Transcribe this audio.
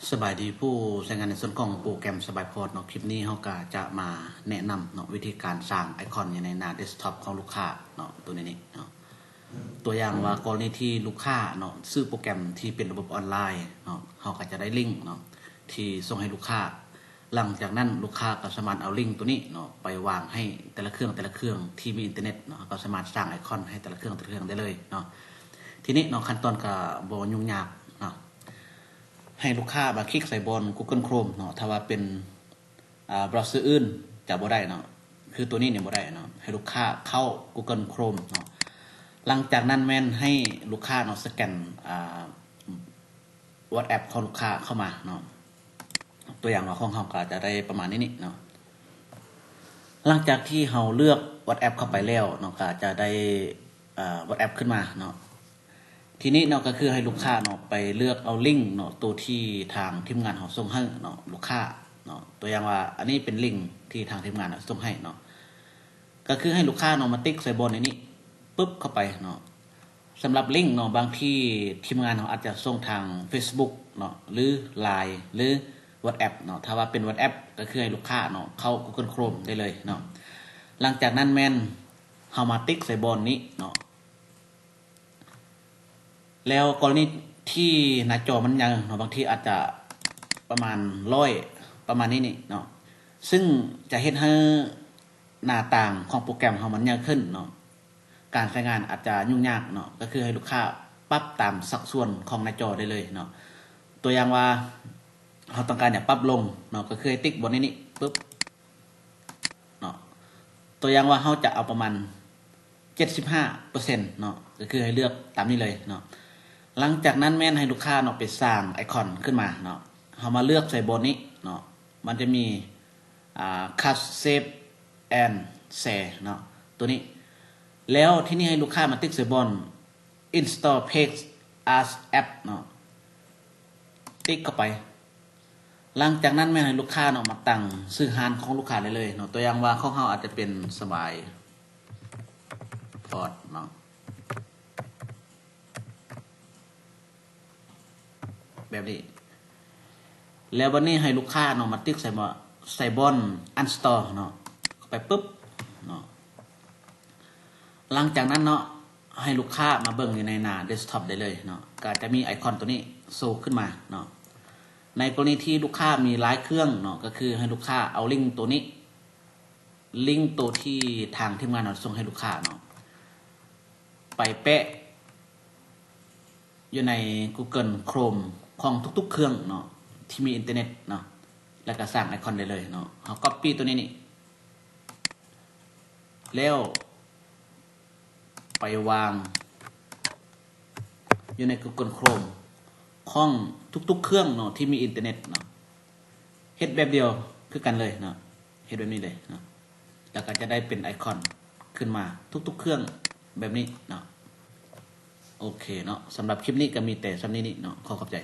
สบายดีผู้ใช้งานในส่วนของโปรแกรมสบายพอร์ตเนาะคลิปนี้เขาก็จะมาแนะนำเนาะวิธีการสร้างไอคอนในหน้าเดสก์ท็อปของลูกค้าเนาะตัวนี้เนาะตัวอย่างว่ากรณีที่ลูกค้าเนาะซื้อโปรแกรมที่เป็นระบบออนไลน์เนาะเขาก็จะได้ลิงก์เนาะที่ส่งให้ลูกค้าหลังจากนั้นลูกค้าก็สามารถเอาลิงก์ตัวนี้เนาะไปวางให้แต่ละเครื่องที่มีอินเทอร์เน็ตเนาะก็สามารถสร้างไอคอนให้แต่ละเครื่องได้เลยเนาะทีนี้เนาะขั้นตอนก็บ่ยุ่งยากเนาะให้ลูกค้ามาคลิกใส่บน Google Chrome เนาะถ้าว่าเป็นเบราว์เซอร์อื่นจะบ่ได้เนาะคือตัวนี้เนี่ยบ่ได้เนาะให้ลูกค้าเข้า Google Chrome เนาะหลังจากนั้นแม่นให้ลูกค้าเนาะสแกนWhatsApp ของลูกค้าเข้ามาเนาะตัวอย่างของเราก็จะได้ประมาณนี้เนาะหลังจากที่เราเลือก WhatsApp เข้าไปแล้วเนาะก็จะได้WhatsApp ขึ้นมาเนาะทีนี้เนาะก็คือให้ลูกค้าเนาะไปเลือกเอาลิงก์เนาะตัวที่ทางทีมงานเขาส่งให้เนาะลูกค้าเนาะตัวอย่างว่าอันนี้เป็นลิงก์ที่ทางทีมงานส่งให้เนาะก็คือให้ลูกค้าเนาะมาติ๊กใส่บนในนี้ปึ๊บเข้าไปเนาะสำหรับลิงก์เนาะบางที่ทีมงานเขาอาจจะส่งทาง Facebook เนาะหรือ LINE หรือ WhatsApp เนาะถ้าว่าเป็น WhatsApp ก็คือให้ลูกค้าเนาะเข้า Google Chrome ได้เลยเนาะหลังจากนั้นแม่นเฮามาติ๊กใส่บนนี้เนาะแล้วกรณีที่หน้าจอมันยังเนาะบางทีอาจจะประมาณ100ประมาณนี้เนาะซึ่งจะเฮ็ดให้หน้าต่างของโปรแกรมของมันยากขึ้นเนาะการใช้งานอาจจะยุ่งยากเนาะก็คือให้ลูกค้าปรับตามสัดส่วนของหน้าจอได้เลยเนาะตัวอย่างว่าเราต้องการปรับลงเนาะก็คือติ๊กบนนี้ปึ๊บเนาะตัวอย่างว่าเราจะเอาประมาณ 75% เนาะก็คือให้เลือกตามนี้เลยเนาะหลังจากนั้นแม่นให้ลูกค้าเนาะไปสร้างไอคอนขึ้นมาเนาะเรามาเลือกใส่บนนี้เนาะมันจะมีcut save and share เนาะตัวนี้แล้วที่นี่ให้ลูกค้ามาติ๊กใส่บน install page as app เนาะติ๊กเข้าไปหลังจากนั้นแม่นให้ลูกค้าเนาะมาตั้งชื่อร้านของลูกค้าได้เลยเนาะตัวอย่างว่าของเราอาจจะเป็นสบายพอร์ตเนาะแบบนี้แล้ววันนี้ให้ลูกค้าเนาะมาติ๊กใส่บน uninstall เนาะไปปุ๊บเนาะหลังจากนั้นเนาะให้ลูกค้ามาเบิ่งอยู่ในหน้าเดสก์ท็อปได้เลยเนาะก็จะมีไอคอนตัวนี้โชว์ขึ้นมาเนาะในกรณีที่ลูกค้ามีหลายเครื่องเนาะก็คือให้ลูกค้าเอาลิงก์ตัวนี้ลิงก์ตัวที่ทางทีมงานเราส่งให้ลูกค้าเนาะไปแปะอยู่ใน Google Chrome ของทุกๆเครื่องเนาะที่มีอินเทอร์เน็ตเนาะแล้วก็สร้างไอคอนได้เลยเนาะเอา copy ตัวนี้แล้วไปวางอยู่ใน Google Chrome ของทุกๆเครื่องเนาะที่มีอินเทอร์เน็ตเนาะเฮ็ดแบบเดียวคือกันเลยเนาะเฮ็ดแบบนี้เลยเนาะแล้วก็จะได้เป็นไอคอนขึ้นมาทุกๆเครื่องแบบนี้เนาะโอเคเนาะสำหรับคลิปนี้ก็มีแต่สำนี้เนาะขอขอบใจ